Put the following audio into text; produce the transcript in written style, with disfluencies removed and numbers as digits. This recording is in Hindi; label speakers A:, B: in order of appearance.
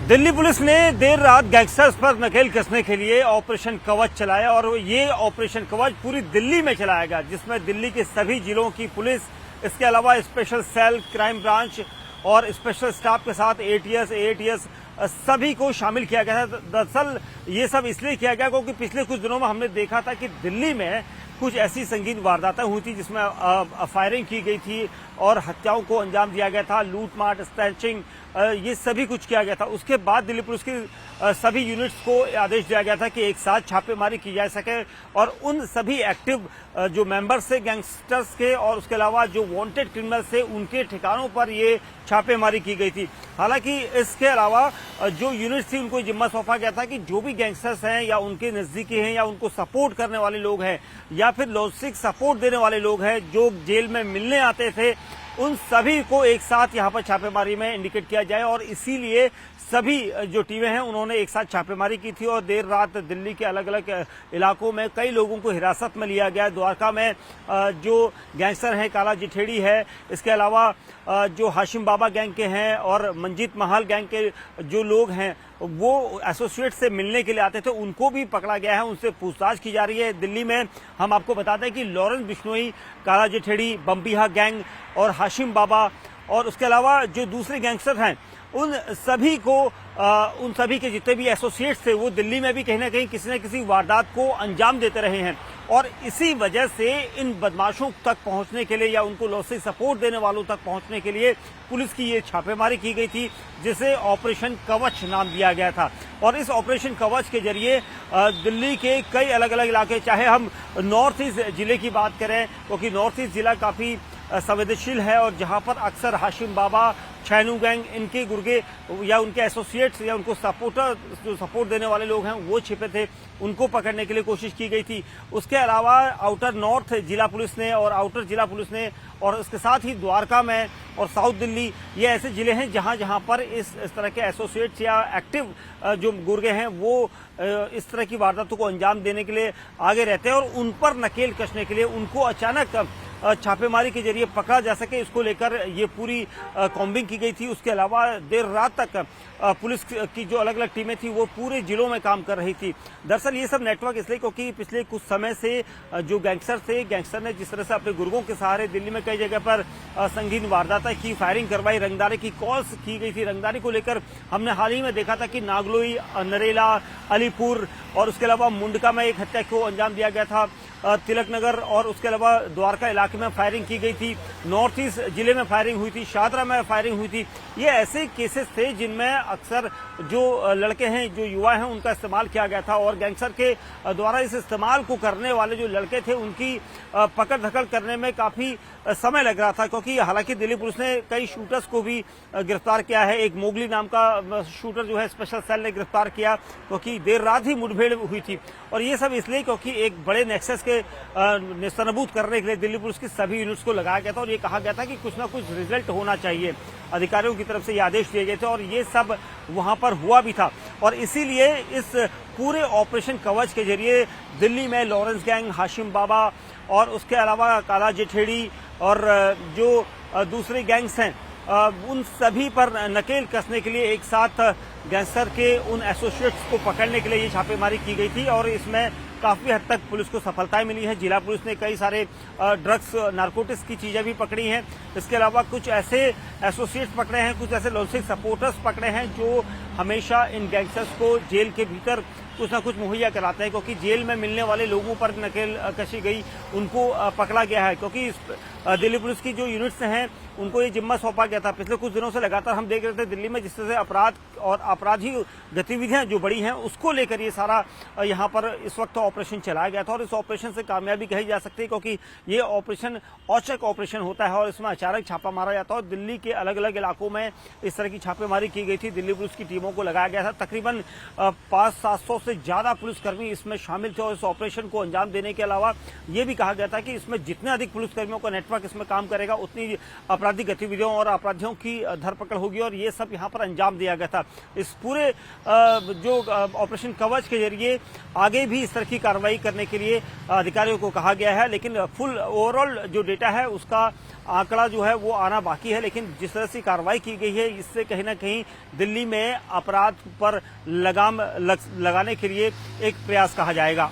A: दिल्ली पुलिस ने देर रात गैंगस्टर्स पर नकेल कसने के लिए ऑपरेशन कवच चलाया और ये ऑपरेशन कवच पूरी दिल्ली में चलाया गया, जिसमें दिल्ली के सभी जिलों की पुलिस, इसके अलावा स्पेशल सेल, क्राइम ब्रांच और स्पेशल स्टाफ के साथ एटीएस सभी को शामिल किया गया था। दरअसल ये सब इसलिए किया गया क्योंकि पिछले कुछ दिनों में हमने देखा था कि दिल्ली में कुछ ऐसी संगीन वारदातें हुई थी जिसमें फायरिंग की गई थी और हत्याओं को अंजाम दिया गया था, लूटमार, स्नैचिंग, ये सभी कुछ किया गया था। उसके बाद दिल्ली पुलिस की सभी यूनिट्स को आदेश दिया गया था कि एक साथ छापेमारी की जा सके और उन सभी एक्टिव जो मेंबर्स थे गैंगस्टर्स के और उसके अलावा जो वांटेड क्रिमिनल्स थे उनके ठिकानों पर ये छापेमारी की गई थी। हालांकि इसके अलावा जो यूनिट्स थी उनको जिम्मा सौंपा गया था कि जो भी गैंगस्टर्स हैं या उनके नजदीकी हैं या उनको सपोर्ट करने वाले लोग हैं या फिर लॉजिस्टिक सपोर्ट देने वाले लोग हैं जो जेल में मिलने आते थे, उन सभी को एक साथ यहां पर छापेमारी में इंडिकेट किया जाए और इसीलिए सभी जो टीमें हैं उन्होंने एक साथ छापेमारी की थी और देर रात दिल्ली के अलग अलग इलाकों में कई लोगों को हिरासत में लिया गया। द्वारका में जो गैंगस्टर हैं, काला जिठेड़ी है, इसके अलावा जो हाशिम बाबा गैंग के हैं और मंजीत महाल गैंग के जो लोग हैं वो एसोसिएट से मिलने के लिए आते थे, उनको भी पकड़ा गया है, उनसे पूछताछ की जा रही है। दिल्ली में हम आपको बताते हैं कि लॉरेंस बिश्नोई, काला जिठेड़ी, बम्बिहा गैंग और हाशिम बाबा और उसके अलावा जो दूसरे गैंगस्टर हैं उन सभी के जितने भी एसोसिएट्स थे वो दिल्ली में भी कहीं ना कहीं किसी न किसी वारदात को अंजाम देते रहे हैं और इसी वजह से इन बदमाशों तक पहुंचने के लिए या उनको लॉजिस्टिक सपोर्ट देने वालों तक पहुंचने के लिए पुलिस की ये छापेमारी की गई थी, जिसे ऑपरेशन कवच नाम दिया गया था। और इस ऑपरेशन कवच के जरिए दिल्ली के कई अलग अलग इलाके, चाहे हम नॉर्थ ईस्ट जिले की बात करें क्योंकि नॉर्थ ईस्ट जिला काफी संवेदनशील है और जहां पर अक्सर हाशिम बाबा, छैनू गैंग, इनके गुर्गे या उनके एसोसिएट्स या उनको जो सपोर्ट देने वाले लोग हैं वो छिपे थे, उनको पकड़ने के लिए कोशिश की गई थी। उसके अलावा आउटर नॉर्थ जिला पुलिस ने और आउटर जिला पुलिस ने और उसके साथ ही द्वारका में और साउथ दिल्ली, ये ऐसे जिले हैं जहां जहां पर इस तरह के एसोसिएट्स या एक्टिव जो गुर्गे हैं वो इस तरह की वारदातों को अंजाम देने के लिए आगे रहते हैं और उन पर नकेल कसने के लिए उनको अचानक छापेमारी के जरिए पकड़ा जा सके, इसको लेकर ये पूरी कॉम्बिंग की गई थी। उसके अलावा देर रात तक पुलिस की जो अलग अलग टीमें थी वो पूरे जिलों में काम कर रही थी। दरअसल ये सब नेटवर्क इसलिए क्योंकि पिछले कुछ समय से जो गैंगस्टर ने जिस तरह से अपने गुर्गों के सहारे दिल्ली में कई जगह पर संगीन वारदातें की, फायरिंग करवाई, रंगदारी की कॉल्स की गई थी। रंगदारी को लेकर हमने हाल ही में देखा था कि नागलोई, नरेला, अलीपुर और उसके अलावा मुंडका में एक हत्या को अंजाम दिया गया था, तिलक नगर और उसके अलावा द्वारका इलाके में फायरिंग की गई थी, नॉर्थ ईस्ट जिले में फायरिंग हुई थी, शादरा में फायरिंग हुई थी। ये ऐसे केसेस थे जिनमें अक्सर जो लड़के हैं, जो युवा हैं, उनका इस्तेमाल किया गया था और गैंगस्टर के द्वारा इस इस्तेमाल को करने वाले जो लड़के थे उनकी पकड़ धकड़ करने में काफी समय लग रहा था क्योंकि हालांकि दिल्ली पुलिस ने कई शूटर्स को भी गिरफ्तार किया है। एक मोगली नाम का शूटर जो है स्पेशल सेल ने गिरफ्तार किया क्योंकि देर रात ही मुठभेड़ हुई थी और ये सब इसलिए क्योंकि एक बड़े नेक्सस के निस्तनबूत करने के लिए दिल्ली पुलिस की सभी यूनिट्स को लगाया गया था और ये कहा गया था कि कुछ ना कुछ रिजल्ट होना चाहिए। अधिकारियों की तरफ से ये आदेश दिए गए थे और ये सब वहां पर हुआ भी था और इसीलिए इस पूरे ऑपरेशन कवच के जरिए दिल्ली में लॉरेंस गैंग, हाशिम बाबा और उसके अलावा काला जिठेड़ी और जो दूसरे गैंग्स हैं उन सभी पर नकेल कसने के लिए एक साथ गैंगस्टर के उन एसोसिएट्स को पकड़ने के लिए ये छापेमारी की गई थी और इसमें काफी हद तक पुलिस को सफलताएं मिली है। जिला पुलिस ने कई सारे ड्रग्स, नारकोटिक्स की चीजें भी पकड़ी हैं। इसके अलावा कुछ ऐसे एसोसिएट्स पकड़े हैं, कुछ ऐसे लॉजिस्टिक सपोर्टर्स पकड़े हैं जो हमेशा इन गैंगस्टर्स को जेल के भीतर कुछ ना कुछ मुहैया कराते हैं क्योंकि जेल में मिलने वाले लोगों पर नकेल कसी गई, उनको पकड़ा गया है क्योंकि दिल्ली पुलिस की जो यूनिट्स हैं उनको ये जिम्मा सौंपा गया था। पिछले कुछ दिनों से लगातार हम देख रहे थे दिल्ली में जिस तरह से अपराध और आपराधी गतिविधियां जो बड़ी हैं उसको लेकर ये सारा यहाँ पर इस वक्त ऑपरेशन चलाया गया था और इस ऑपरेशन से कामयाबी कही जा सकती है क्योंकि ये ऑपरेशन औचक ऑपरेशन होता है और इसमें अचानक छापा मारा जाता है और दिल्ली के अलग अलग इलाकों में इस तरह की छापेमारी की गई थी। दिल्ली पुलिस की टीमों को लगाया गया था, तकरीबन 500-700 से ज्यादा पुलिसकर्मी इसमें शामिल थे और इस ऑपरेशन को अंजाम देने के अलावा ये भी कहा गया था कि इसमें जितने अधिक पुलिसकर्मियों का नेटवर्क इसमें काम करेगा उतनी आपराधिक गतिविधियों और अपराधियों की धरपकड़ होगी और ये सब यहाँ पर अंजाम दिया गया था। इस पूरे जो ऑपरेशन कवच के जरिए आगे भी इस तरह की कार्रवाई करने के लिए अधिकारियों को कहा गया है, लेकिन फुल ओवरऑल जो डेटा है उसका आंकड़ा जो है वो आना बाकी है। लेकिन जिस तरह से कार्रवाई की गई है इससे कहीं ना कहीं दिल्ली में अपराध पर लगाम लगाने के लिए एक प्रयास कहा जाएगा।